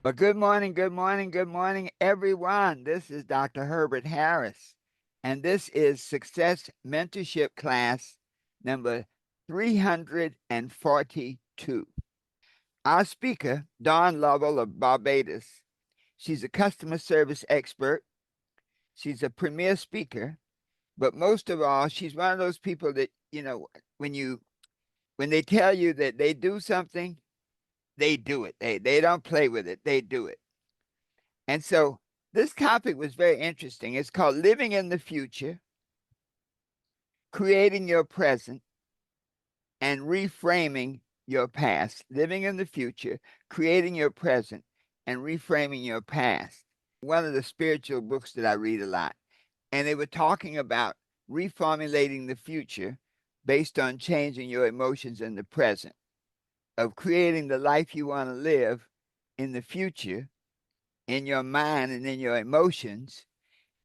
Well, good morning, good morning, good morning, everyone. This is Dr. Herbert Harris, and this is Success Mentorship class number 342. Our speaker, Dawn Lovell of Barbados, she's a customer service expert. She's a premier speaker, but most of all, she's one of those people that, when you when they tell you that they do something, they do it. They don't play with it. They do it. And so this topic was very interesting. It's called Living in the Future, Creating Your Present, and Reframing Your Past. Living in the future, creating your present, and reframing your past. One of the spiritual books that I read a lot. And they were talking about reformulating the future based on changing your emotions in the present, of creating the life you want to live in the future, in your mind and in your emotions,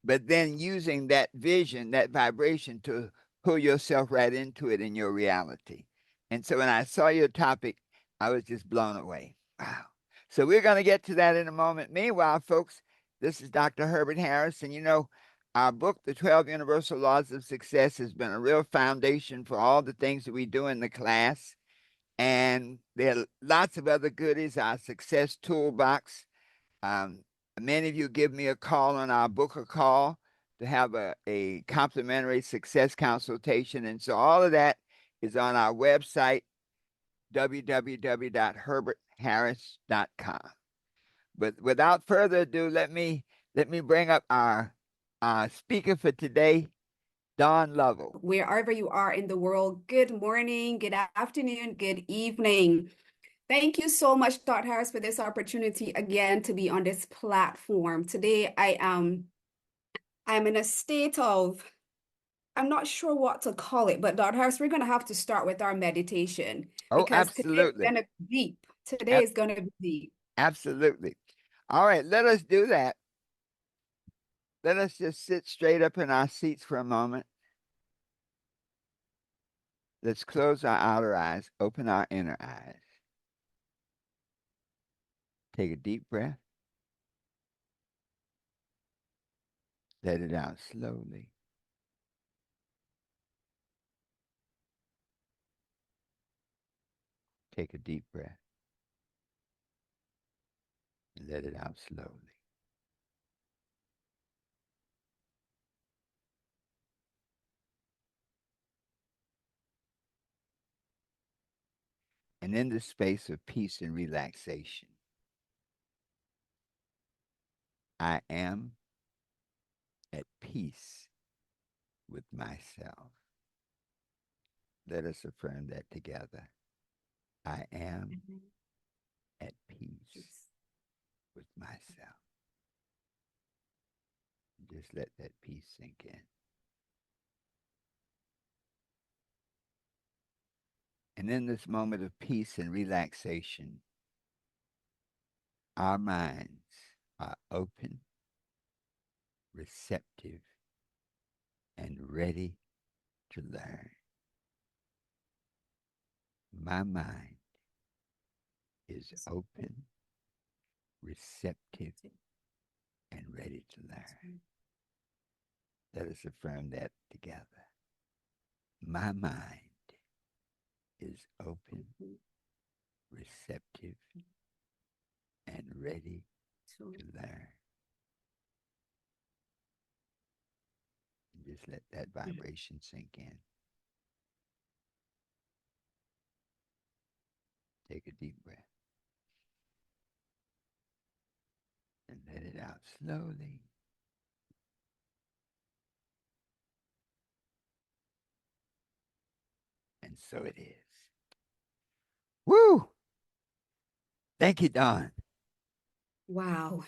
but then using that vision, that vibration to pull yourself right into it in your reality. And so when I saw your topic, I was just blown away. Wow. So we're going to get to that in a moment. Meanwhile, folks, this is Dr. Herbert Harris. And our book, The 12 Universal Laws of Success, has been a real foundation for all the things that we do in the class. And there are lots of other goodies, our success toolbox. um, Many of you give me a call on our Booker call to have a complimentary success consultation. And so all of that is on our website, www.herbertharris.com. But without further ado, let me bring up our speaker for today, Dawn Lovell. Wherever you are in the world, good morning, good afternoon, good evening. Thank you so much, Dr. Harris, for this opportunity again to be on this platform. Today, I'm in a state of, I'm not sure what to call it, but Dr. Harris, we're going to have to start with our meditation Oh, because today is absolutely. going to be deep. Today Ab- is going to be deep. Absolutely. All right, let us do that. Let us just sit straight up in our seats for a moment. Let's close our outer eyes, open our inner eyes. Take a deep breath. Let it out slowly. Take a deep breath. Let it out slowly. And in the space of peace and relaxation, I am at peace with myself. Let us affirm that together. I am at peace with myself. Just let that peace sink in. And in this moment of peace and relaxation, our minds are open, receptive, and ready to learn. My mind is open, receptive, and ready to learn. Let us affirm that together. My mind is open, receptive, and ready to learn. And just let that vibration sink in. Take a deep breath and let it out slowly. And so it is. Woo! Thank you, Dawn. Wow.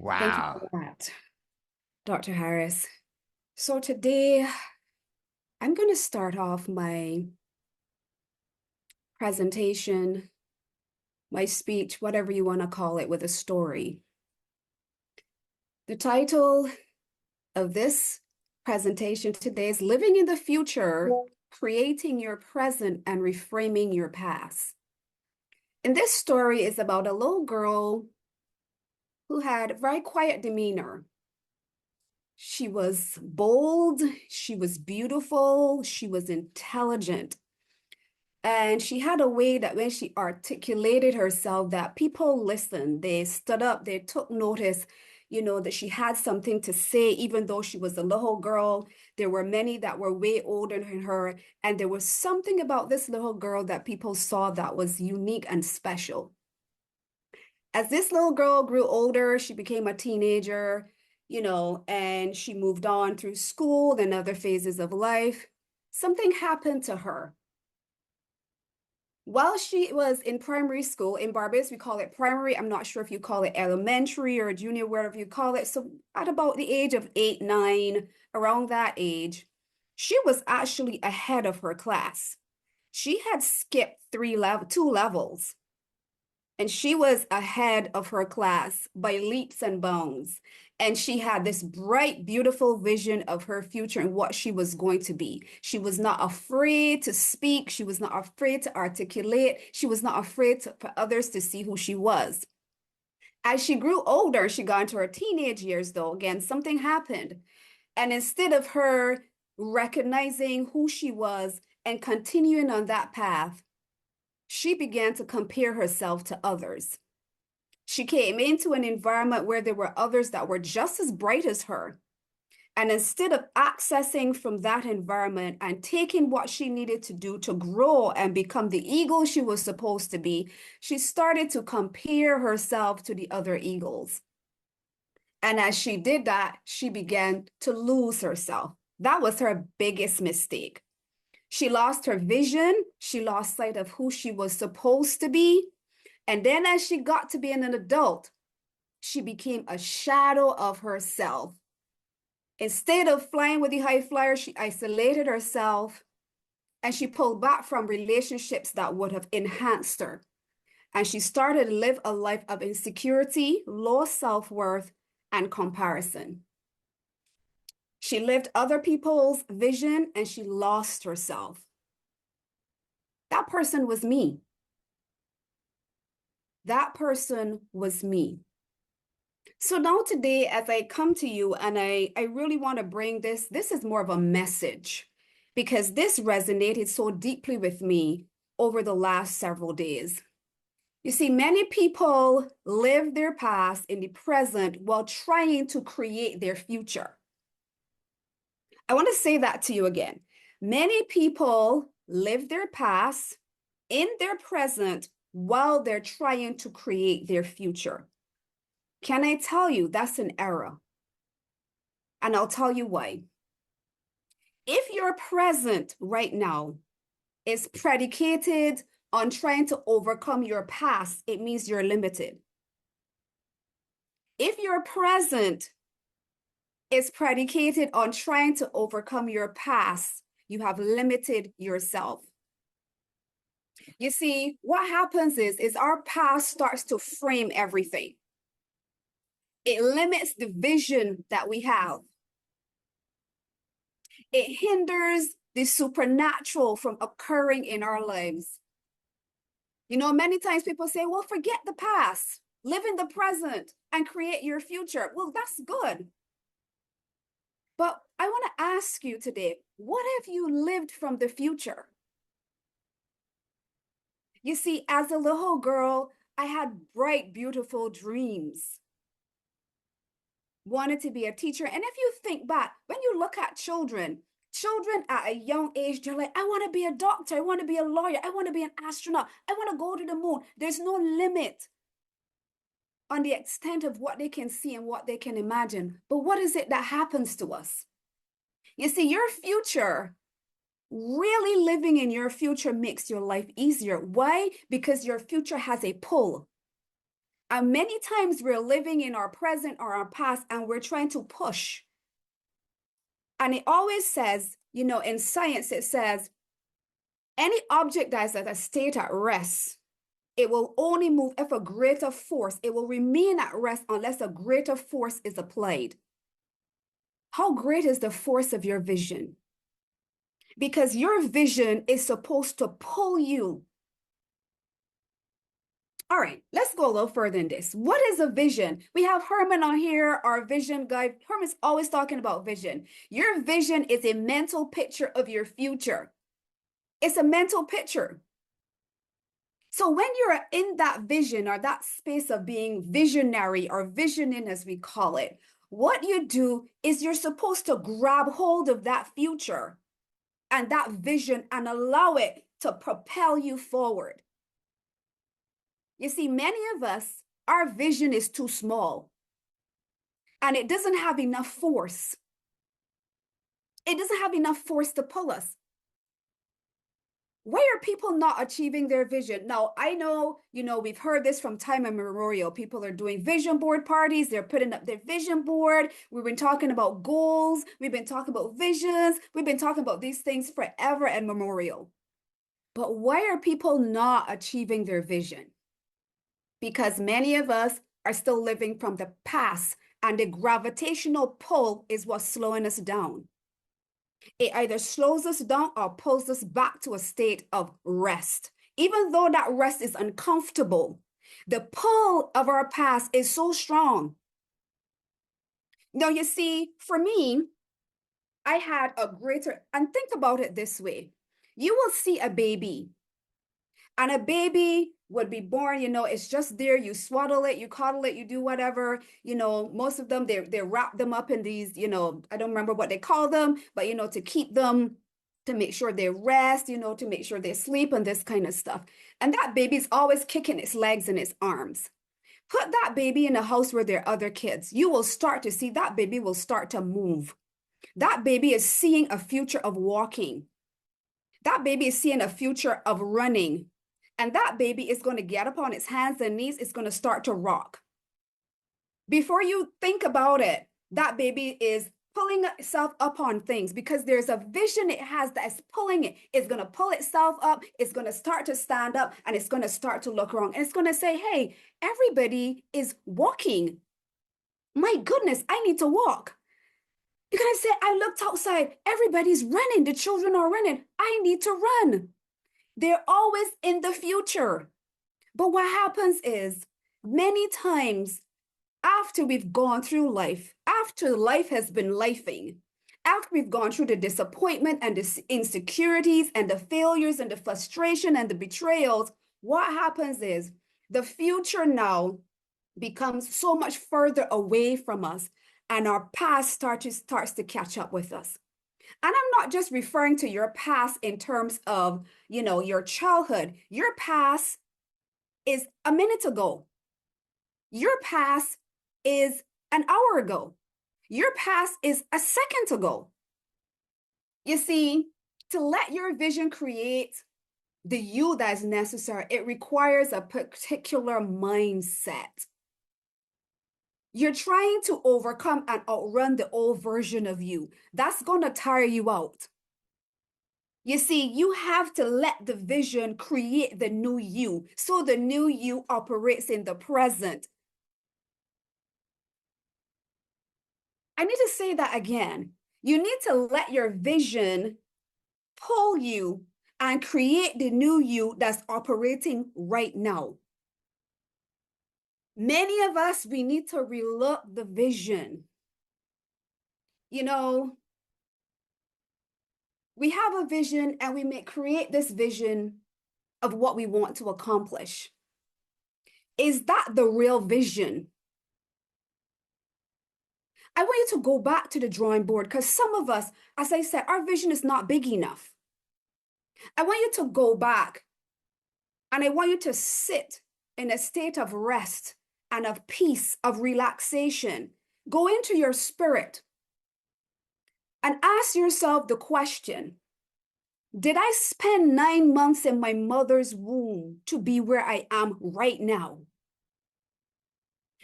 Thank you for Wow. that, Dr. Harris. So today, I'm going to start off my presentation, my speech, whatever you want to call it, with a story. The title of this presentation today is Living in the Future, Creating Your Present and Reframing Your Past. And this story is about a little girl who had very quiet demeanor. She was bold, she was beautiful, she was intelligent. And she had a way that when she articulated herself, that people listened, they stood up, they took notice, that she had something to say, even though she was a little girl. There were many that were way older than her. And there was something about this little girl that people saw that was unique and special. As this little girl grew older, she became a teenager, and she moved on through school and other phases of life. Something happened to her. While she was in primary school, in Barbados, we call it primary. I'm not sure if you call it elementary or junior, whatever you call it. So at about the age of 8, 9, around that age, she was actually ahead of her class. She had skipped 2 levels, and she was ahead of her class by leaps and bounds. And she had this bright, beautiful vision of her future and what she was going to be. She was not afraid to speak. She was not afraid to articulate. She was not afraid for others to see who she was. As she grew older, she got into her teenage years, though, again, something happened. And instead of her recognizing who she was and continuing on that path, she began to compare herself to others. She came into an environment where there were others that were just as bright as her. And instead of accessing from that environment and taking what she needed to do to grow and become the eagle she was supposed to be, she started to compare herself to the other eagles. And as she did that, she began to lose herself. That was her biggest mistake. She lost her vision. She lost sight of who she was supposed to be. And then as she got to being an adult, she became a shadow of herself. Instead of flying with the high flyer, she isolated herself and she pulled back from relationships that would have enhanced her. And she started to live a life of insecurity, low self-worth, and comparison. She lived other people's vision and she lost herself. That person was me. That person was me. So now today, as I come to you and I really want to bring this is more of a message because this resonated so deeply with me over the last several days. You see, many people live their past in the present while trying to create their future. I want to say that to you again. Many people live their past in their present while they're trying to create their future. Can I tell you that's an error? And I'll tell you why. If your present right now is predicated on trying to overcome your past, it means you're limited. If your present is predicated on trying to overcome your past, you have limited yourself. You see, what happens is our past starts to frame everything. It limits the vision that we have. It hinders the supernatural from occurring in our lives. Many times people say, well, forget the past, live in the present and create your future. Well, that's good. But I want to ask you today, what have you lived from the future? You see, as a little girl, I had bright, beautiful dreams. Wanted to be a teacher. And if you think back, when you look at children at a young age, they're like, I want to be a doctor. I want to be a lawyer. I want to be an astronaut. I want to go to the moon. There's no limit on the extent of what they can see and what they can imagine. But what is it that happens to us? You see, your future, really living in your future makes your life easier. Why? Because your future has a pull. And many times we're living in our present or our past and we're trying to push. And it always says, in science, it says, any object that is at a state at rest, it will only move if a greater force, it will remain at rest unless a greater force is applied. How great is the force of your vision? Because your vision is supposed to pull you All right, let's go a little further in this. What is a vision? We have Herman on here, our vision guy. Herman's always talking about vision. Your vision is a mental picture of your future. It's a mental picture. So when you're in that vision or that space of being visionary or visioning, as we call it, what you do is you're supposed to grab hold of that future and that vision and allow it to propel you forward. You see, many of us, our vision is too small and it doesn't have enough force. It doesn't have enough force to pull us. Why are people not achieving their vision? Now, I know, we've heard this from time immemorial. People are doing vision board parties. They're putting up their vision board. We've been talking about goals. We've been talking about visions. We've been talking about these things forever and memorial. But why are people not achieving their vision? Because many of us are still living from the past, and the gravitational pull is what's slowing us down. It either slows us down or pulls us back to a state of rest. Even though that rest is uncomfortable, the pull of our past is so strong. Now, you see, for me, I had a greater, and think about it this way. You will see a baby, and a baby would be born, it's just there. You swaddle it, you coddle it, you do whatever. Most of them, they wrap them up in these, I don't remember what they call them, but, to keep them, to make sure they rest, to make sure they sleep and this kind of stuff. And that baby's always kicking its legs and its arms. Put that baby in a house where there are other kids. You will start to see that baby will start to move. That baby is seeing a future of walking. That baby is seeing a future of running. And that baby is going to get up on its hands and knees. It's going to start to rock. Before you think about it, that baby is pulling itself up on things because there's a vision it has that is pulling it. It's going to pull itself up. It's going to start to stand up and it's going to start to look wrong. And it's going to say, hey, everybody is walking. My goodness, I need to walk. You're going to say, I looked outside. Everybody's running. The children are running. I need to run. They're always in the future. But what happens is many times after we've gone through life, after life has been lifing, after we've gone through the disappointment and the insecurities and the failures and the frustration and the betrayals, what happens is the future now becomes so much further away from us and our past starts to catch up with us. And I'm not just referring to your past in terms of, your childhood. Your past is a minute ago. Your past is an hour ago. Your past is a second ago. You see, to let your vision create the you that is necessary, it requires a particular mindset. You're trying to overcome and outrun the old version of you. That's going to tire you out. You see, you have to let the vision create the new you, so the new you operates in the present. I need to say that again. You need to let your vision pull you and create the new you that's operating right now. Many of us, we need to relook the vision. We have a vision and we may create this vision of what we want to accomplish. Is that the real vision? I want you to go back to the drawing board because some of us, as I said, our vision is not big enough. I want you to go back and I want you to sit in a state of rest and of peace, of relaxation. Go into your spirit and ask yourself the question, did I spend 9 months in my mother's womb to be where I am right now?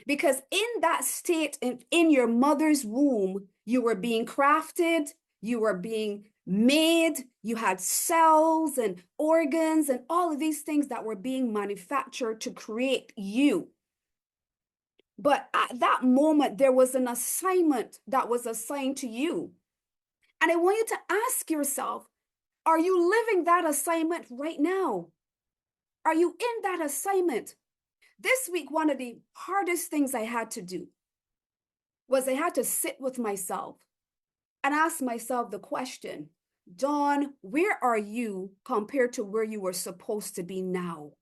Because in that state, in your mother's womb, you were being crafted, you were being made, you had cells and organs and all of these things that were being manufactured to create you. But at that moment, there was an assignment that was assigned to you. And I want you to ask yourself, are you living that assignment right now? Are you in that assignment? This week, one of the hardest things I had to do was I had to sit with myself and ask myself the question, Dawn, where are you compared to where you were supposed to be now?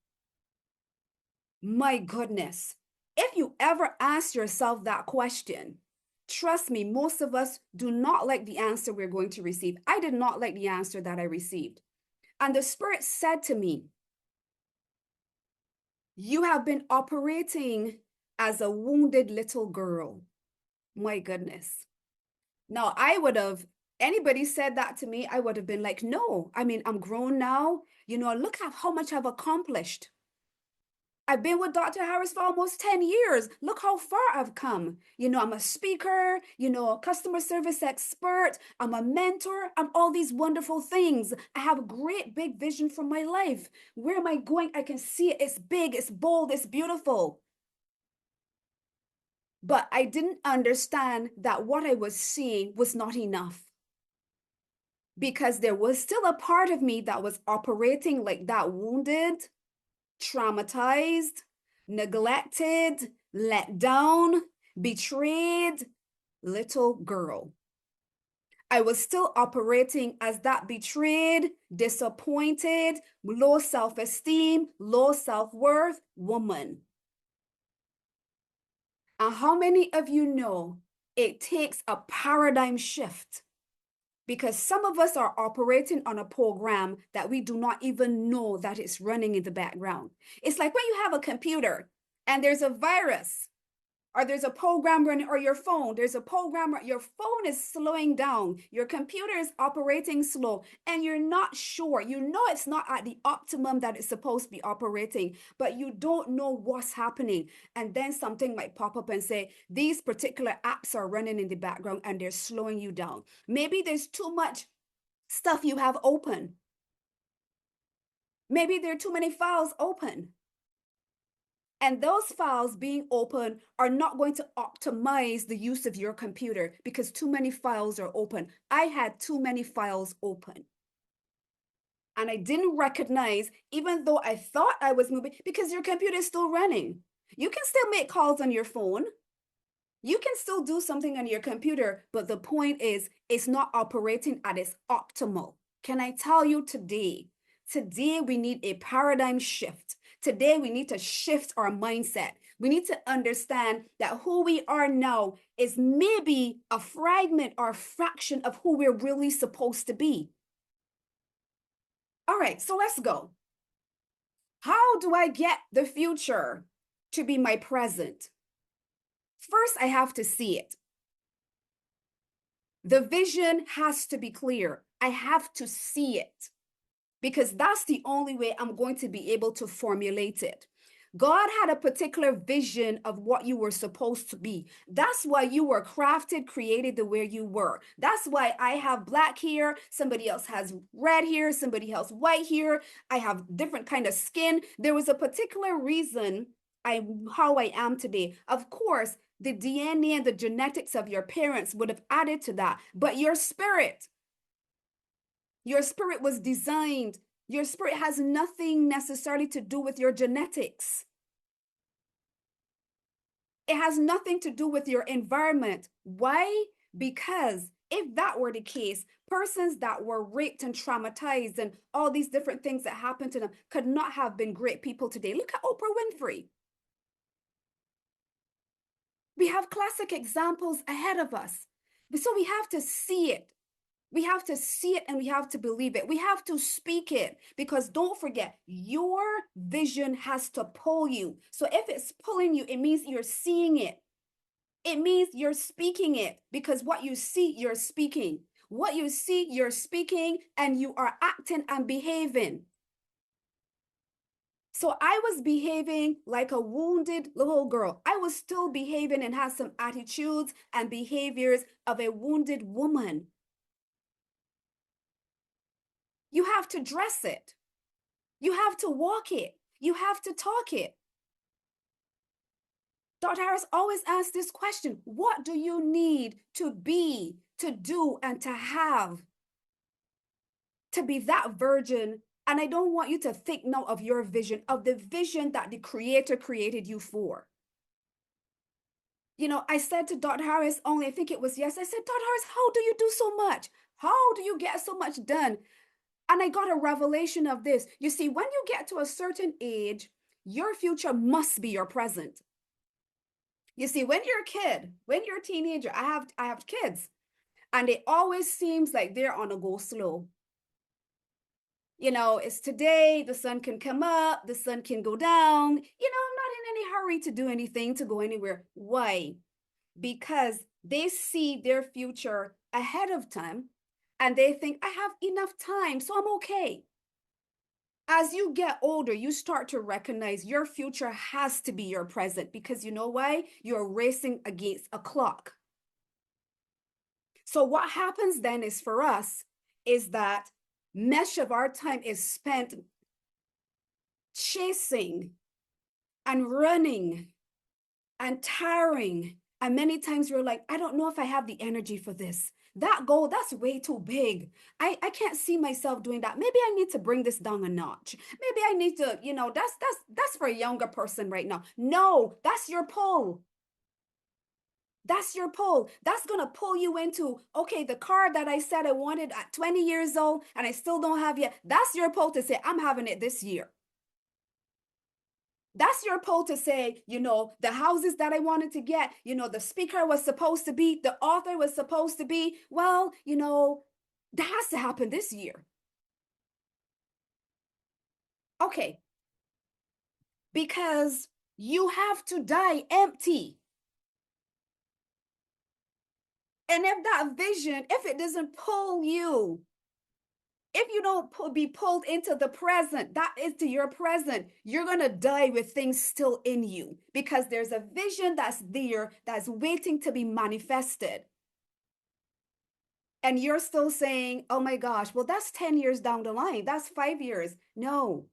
My goodness. If you ever ask yourself that question, trust me, most of us do not like the answer we're going to receive. I did not like the answer that I received. And the Spirit said to me, you have been operating as a wounded little girl. My goodness. Now, anybody said that to me, I would have been like, no, I mean, I'm grown now. Look at how much I've accomplished. I've been with Dr. Harris for almost 10 years. Look how far I've come. I'm a speaker, a customer service expert. I'm a mentor. I'm all these wonderful things. I have a great big vision for my life. Where am I going? I can see it. It's big, it's bold, it's beautiful. But I didn't understand that what I was seeing was not enough, because there was still a part of me that was operating like that wounded, traumatized, neglected, let down, betrayed little girl. I was still operating as that betrayed, disappointed, low self-esteem, low self-worth woman. And how many of you know it takes a paradigm shift? Because some of us are operating on a program that we do not even know that it's running in the background. It's like when you have a computer and there's a virus, or there's a program running, or your phone, there's a program, your phone is slowing down, your computer is operating slow, and you're not sure. It's not at the optimum that it's supposed to be operating, but you don't know what's happening. And then something might pop up and say, these particular apps are running in the background and they're slowing you down. Maybe there's too much stuff you have open. Maybe there are too many files open. And those files being open are not going to optimize the use of your computer because too many files are open. I had too many files open. And I didn't recognize, even though I thought I was moving, because your computer is still running. You can still make calls on your phone. You can still do something on your computer, but the point is, it's not operating at its optimal. Can I tell you today? Today, we need a paradigm shift. Today, we need to shift our mindset. We need to understand that who we are now is maybe a fragment or a fraction of who we're really supposed to be. All right, so let's go. How do I get the future to be my present? First, I have to see it. The vision has to be clear. I have to see it, because that's the only way I'm going to be able to formulate it. God had a particular vision of what you were supposed to be. That's why you were crafted, created the way you were. That's why I have black hair, somebody else has red hair, somebody else white hair. I have different kind of skin. There was a particular reason how I am today. Of course, the DNA and the genetics of your parents would have added to that, but your spirit was designed. Your spirit has nothing necessarily to do with your genetics. It has nothing to do with your environment. Why? Because if that were the case, persons that were raped and traumatized and all these different things that happened to them could not have been great people today. Look at Oprah Winfrey. We have classic examples ahead of us. So we have to see it. We have to see it and we have to believe it. We have to speak it, because don't forget, your vision has to pull you. So if it's pulling you, it means you're seeing it. It means you're speaking it, because what you see, you're speaking. What you see, you're speaking, and you are acting and behaving. So I was behaving like a wounded little girl. I was still behaving and had some attitudes and behaviors of a wounded woman. You have to dress it. You have to walk it. You have to talk it. Dr. Harris always asks this question: what do you need to be, to do, and to have to be that virgin And I don't want you to think now of your vision, of the vision that the Creator created you for. You know, I said to Dr. Harris only, I think it was yes, I said, Dr. Harris, how do you do so much? How do you get so much done? And I got a revelation of this. You see, when you get to a certain age, your future must be your present. You see, when you're a kid, when you're a teenager, I have kids, and it always seems like they're on a go slow. You know, it's today, the sun can come up, the sun can go down. I'm not in any hurry to do anything, to go anywhere. Why? Because they see their future ahead of time and they think, I have enough time, so I'm okay. As you get older, you start to recognize your future has to be your present, because you know why? You're racing against a clock. So what happens then is, for us, is that much of our time is spent chasing and running and tiring. And many times you're like, I don't know if I have the energy for this. That goal, that's way too big. I can't see myself doing that. Maybe I need to bring this down a notch. Maybe I need to, that's for a younger person right now. No, that's your pull. That's your pull. That's going to pull you into, okay, the car that I said I wanted at 20 years old and I still don't have yet. That's your pull to say, I'm having it this year. That's your pull to say, the houses that I wanted to get, the speaker was supposed to be, the author was supposed to be. Well, that has to happen this year. Okay. Because you have to die empty. And if that vision, if it doesn't pull you, if you don't be pulled into the present, that is to your present, you're going to die with things still in you, because there's a vision that's there that's waiting to be manifested. And you're still saying, oh my gosh, well, that's 10 years down the line. That's 5 years. No.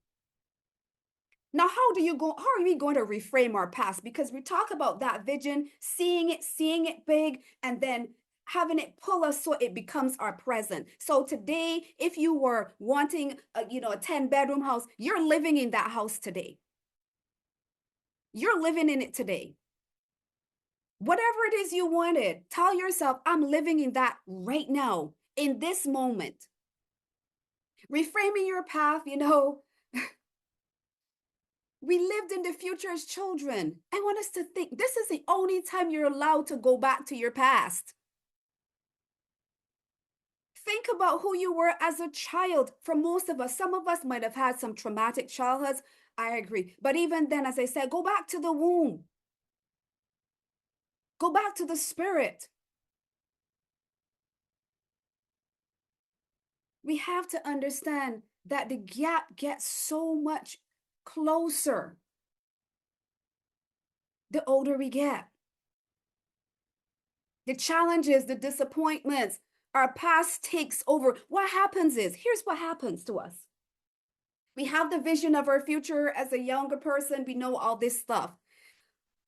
Now, how are we going to reframe our past? Because we talk about that vision, seeing it big, and then having it pull us so it becomes our present. So today, if you were wanting a 10-bedroom house, you're living in that house today. You're living in it today. Whatever it is you wanted, tell yourself, I'm living in that right now, in this moment. Reframing your path, we lived in the future as children. I want us to think this is the only time you're allowed to go back to your past. Think about who you were as a child. For most of us, some of us might have had some traumatic childhoods. I agree. But even then, as I said, go back to the womb. Go back to the spirit. We have to understand that the gap gets so much closer the older we get. The challenges, the disappointments, our past takes over. What happens is, here's what happens to us. We have the vision of our future as a younger person. We know all this stuff.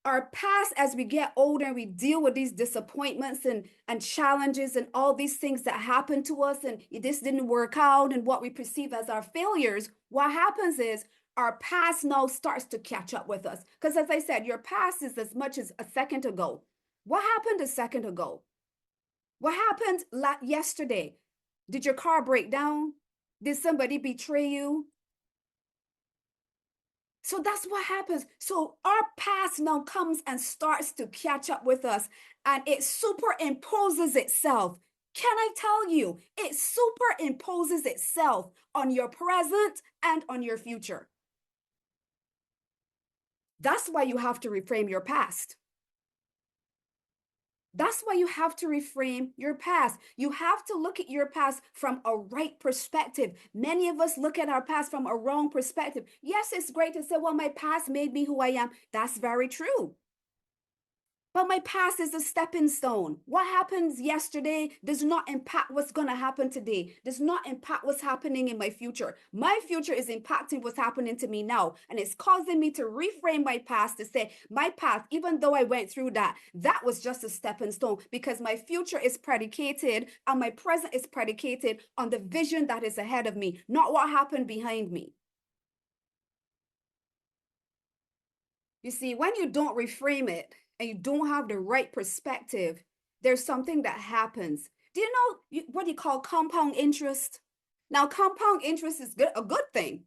Our past, as we get older and we deal with these disappointments and challenges and all these things that happen to us, and this didn't work out, and what we perceive as our failures, what happens is our past now starts to catch up with us. Because as I said, your past is as much as a second ago. What happened a second ago? What happened yesterday? Did your car break down? Did somebody betray you? So that's what happens. So our past now comes and starts to catch up with us, and it superimposes itself. Can I tell you, it superimposes itself on your present and on your future. That's why you have to reframe your past. That's why you have to reframe your past. You have to look at your past from a right perspective. Many of us look at our past from a wrong perspective. Yes, it's great to say, well, my past made me who I am. That's very true. But my past is a stepping stone. What happens yesterday does not impact what's going to happen today, does not impact what's happening in my future. My future is impacting what's happening to me now. And it's causing me to reframe my past to say, my path, even though I went through that, that was just a stepping stone because my future is predicated and my present is predicated on the vision that is ahead of me, not what happened behind me. You see, when you don't reframe it and you don't have the right perspective, there's something that happens. Do you know what you call compound interest? Now, compound interest is a good thing,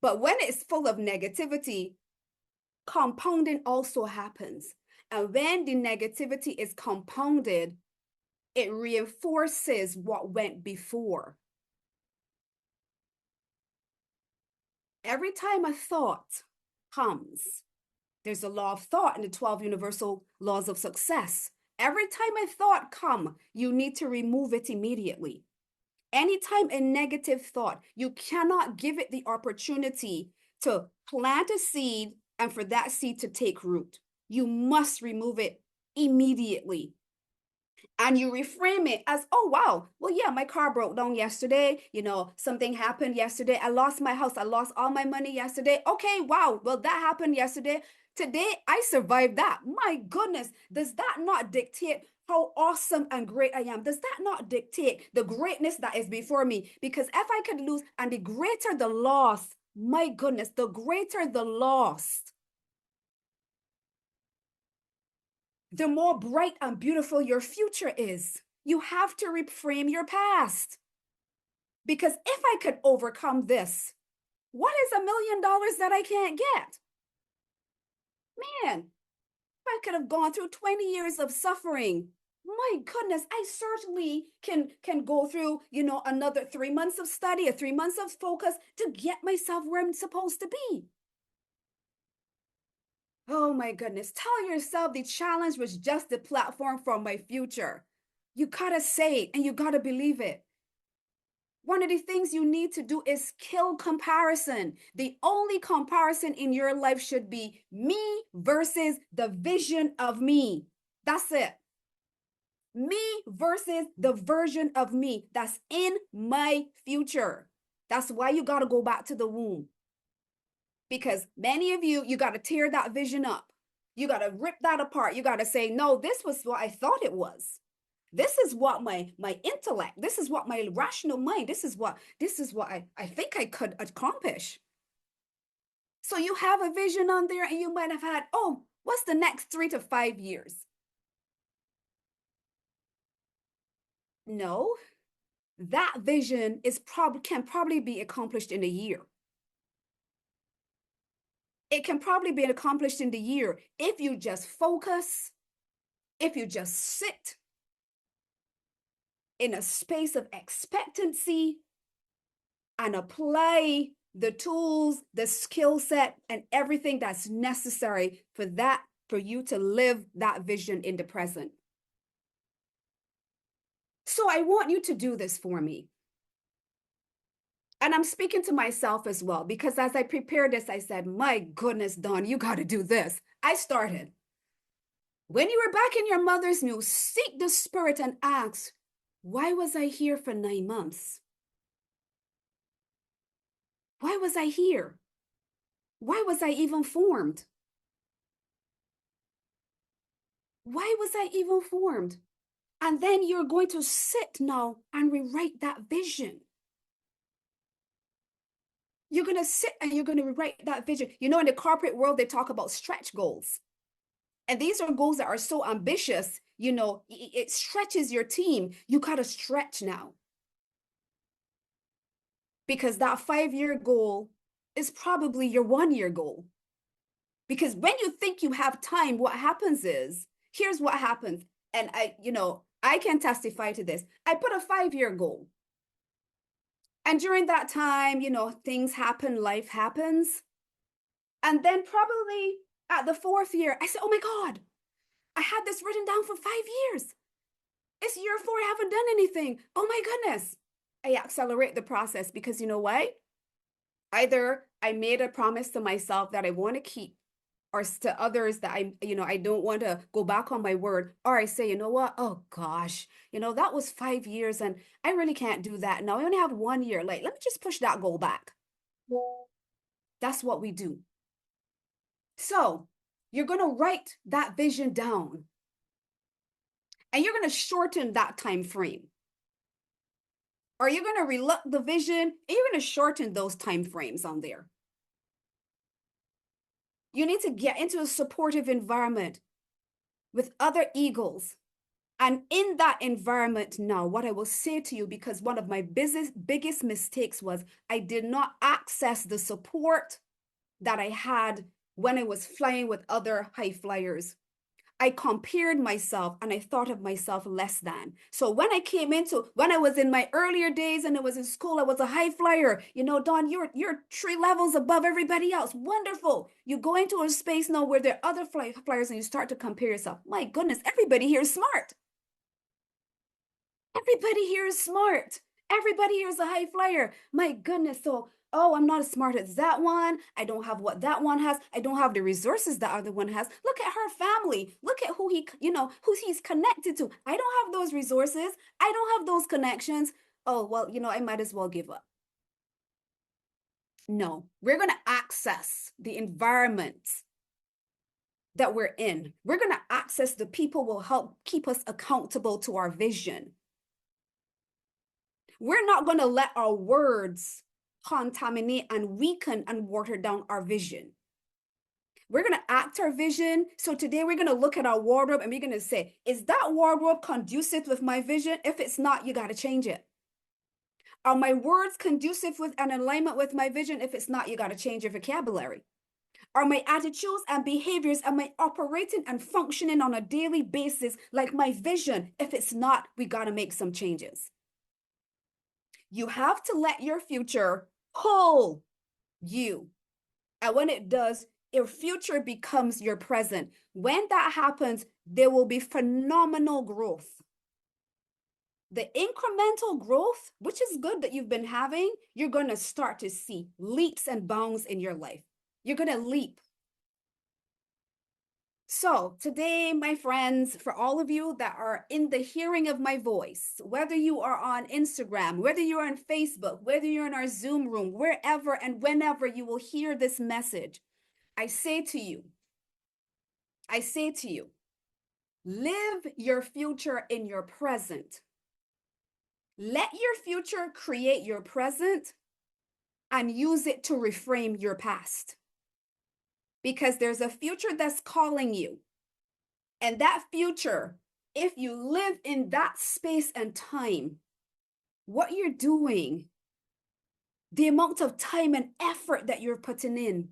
but when it's full of negativity, compounding also happens. And when the negativity is compounded, it reinforces what went before. Every time a thought comes, there's a law of thought in the 12 universal laws of success. Every time a thought come, you need to remove it immediately. Anytime a negative thought, you cannot give it the opportunity to plant a seed and for that seed to take root. You must remove it immediately. And you reframe it as, oh, wow, well, yeah, my car broke down yesterday. Something happened yesterday. I lost my house. I lost all my money yesterday. Okay, wow, well, that happened yesterday. Today, I survived that. My goodness, does that not dictate how awesome and great I am? Does that not dictate the greatness that is before me? Because if I could lose, and the greater the loss, my goodness, the greater the loss, the more bright and beautiful your future is. You have to reframe your past. Because if I could overcome this, what is $1 million that I can't get? Man, if I could have gone through 20 years of suffering, my goodness, I certainly can go through, another 3 months of study or 3 months of focus to get myself where I'm supposed to be. Oh my goodness. Tell yourself the challenge was just the platform for my future. You gotta say it and you gotta believe it. One of the things you need to do is kill comparison. The only comparison in your life should be me versus the vision of me. That's it. Me versus the version of me that's in my future. That's why you gotta go back to the womb. Because many of you got to tear that vision up. You got to rip that apart. You got to say, no, this was what I thought it was. This is what my intellect, this is what my rational mind, this is what I think I could accomplish. So you have a vision on there and you might have had, oh, what's the next 3 to 5 years? No, that vision can probably be accomplished in a year. It can probably be accomplished in the year if you just focus, if you just sit in a space of expectancy and apply the tools, the skill set, and everything that's necessary for you to live that vision in the present. So I want you to do this for me. And I'm speaking to myself as well, because as I prepared this, I said, my goodness, Dawn, you got to do this. I started. When you were back in your mother's milk, seek the spirit and ask, why was I here for 9 months? Why was I here? Why was I even formed? Why was I even formed? And then you're going to sit now and rewrite that vision. You're going to sit and you're going to rewrite that vision. In the corporate world, they talk about stretch goals. And these are goals that are so ambitious, it stretches your team. You got to stretch now. Because that 5-year goal is probably your 1-year goal. Because when you think you have time, what happens is, here's what happens. And I can testify to this. I put a 5-year goal. And during that time, things happen, life happens. And then probably at the 4th year, I said, oh my God, I had this written down for 5 years. It's year 4, I haven't done anything. Oh my goodness. I accelerate the process because you know what? Either I made a promise to myself that I want to keep, or to others that I don't want to go back on my word, or I say, you know what? Oh gosh, that was 5 years and I really can't do that. Now I only have 1 year. Like, let me just push that goal back. That's what we do. So you're going to write that vision down and you're going to shorten that time frame. Or you're going to relook the vision and you're going to shorten those time frames on there. You need to get into a supportive environment with other eagles. And in that environment now, what I will say to you, because one of my biggest mistakes was I did not access the support that I had when I was flying with other high flyers. I compared myself and I thought of myself less than. So when I was in my earlier days and I was in school, I was a high flyer. Dawn, you're 3 levels above everybody else. Wonderful. You go into a space now where there are other flyers and you start to compare yourself. My goodness, everybody here is smart. Everybody here is smart. Everybody here is a high flyer. My goodness. So, oh, I'm not as smart as that one. I don't have what that one has. I don't have the resources that other one has. Look at her family. Look at who he's connected to. I don't have those resources. I don't have those connections. Oh, well, I might as well give up. No, we're going to access the environment that we're in. We're going to access the people who will help keep us accountable to our vision. We're not going to let our words contaminate and weaken and water down our vision. We're going to act our vision. So today we're going to look at our wardrobe and we're going to say, is that wardrobe conducive with my vision? If it's not, you got to change it. Are my words conducive with an alignment with my vision? If it's not, you got to change your vocabulary. Are my attitudes and behaviors, am I operating and functioning on a daily basis like my vision? If it's not, we got to make some changes. You have to let your future pull you. And when it does, your future becomes your present. When that happens, there will be phenomenal growth. The incremental growth, which is good that you've been having, you're going to start to see leaps and bounds in your life. You're going to leap. So today, my friends, for all of you that are in the hearing of my voice, whether you are on Instagram, whether you're on Facebook, whether you're in our Zoom room, wherever and whenever you will hear this message, I say to you, live your future in your present. Let your future create your present and use it to reframe your past. Because there's a future that's calling you. And that future, if you live in that space and time, what you're doing, the amount of time and effort that you're putting in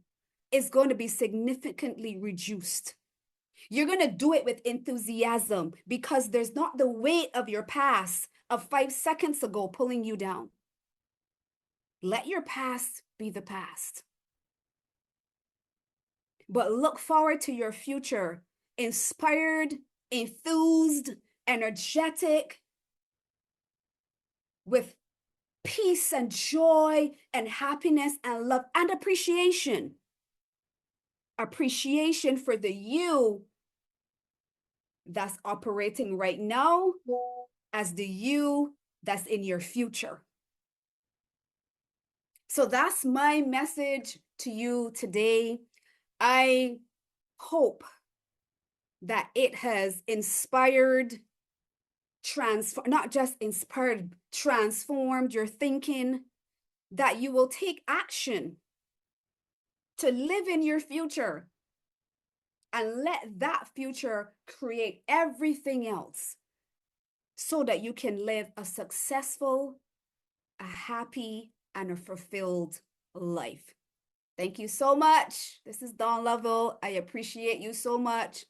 is going to be significantly reduced. You're going to do it with enthusiasm because there's not the weight of your past of 5 seconds ago pulling you down. Let your past be the past. But look forward to your future, inspired, enthused, energetic, with peace and joy and happiness and love and appreciation. Appreciation for the you that's operating right now as the you that's in your future. So that's my message to you today. I hope that it has inspired, not just inspired, transformed your thinking, that you will take action to live in your future and let that future create everything else so that you can live a successful, a happy, and a fulfilled life. Thank you so much. This is Dawn Lovell. I appreciate you so much.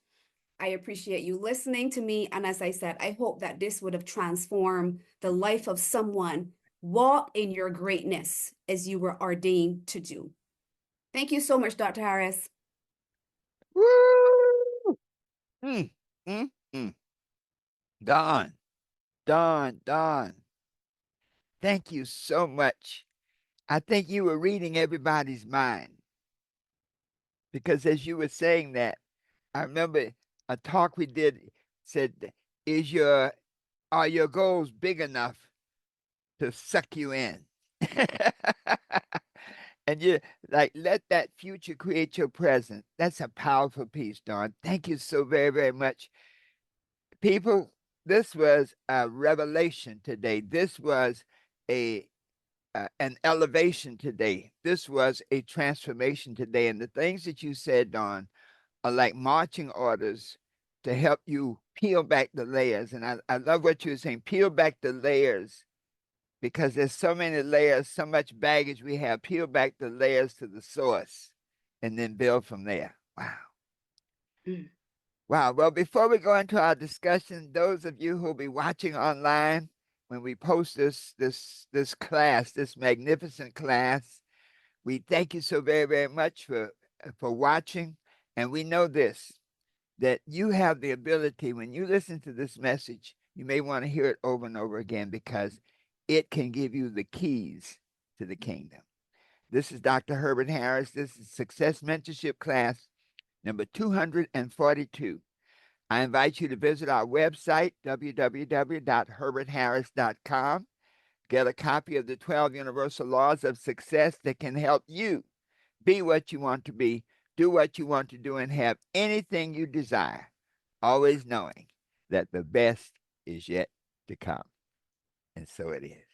I appreciate you listening to me. And as I said, I hope that this would have transformed the life of someone. Walk in your greatness as you were ordained to do. Thank you so much, Dr. Harris. Woo! Mm, mm, mm. Don, Don. Thank you so much. I think you were reading everybody's mind. Because as you were saying that, I remember a talk we did said, "Is your are your goals big enough to suck you in?" And you like let that future create your present. That's a powerful piece, Dawn. Thank you so very, very much. People, this was a revelation today. This was a an elevation today. This was a transformation today. And the things that you said, Dawn, are like marching orders to help you peel back the layers. And I love what you were saying, peel back the layers because there's so many layers, so much baggage we have. Peel back the layers to the source and then build from there. Wow. Mm. Wow. Well, before we go into our discussion, those of you who'll be watching online when we post this class, this magnificent class, we thank you so very, very much for watching. And we know this that you have the ability, when you listen to this message, you may want to hear it over and over again because it can give you the keys to the kingdom. This is Dr. Herbert Harris. This is Success Mentorship class number 242. I invite you to visit our website, www.herbertharris.com. Get a copy of the 12 Universal Laws of Success that can help you be what you want to be, do what you want to do, and have anything you desire, always knowing that the best is yet to come. And so it is.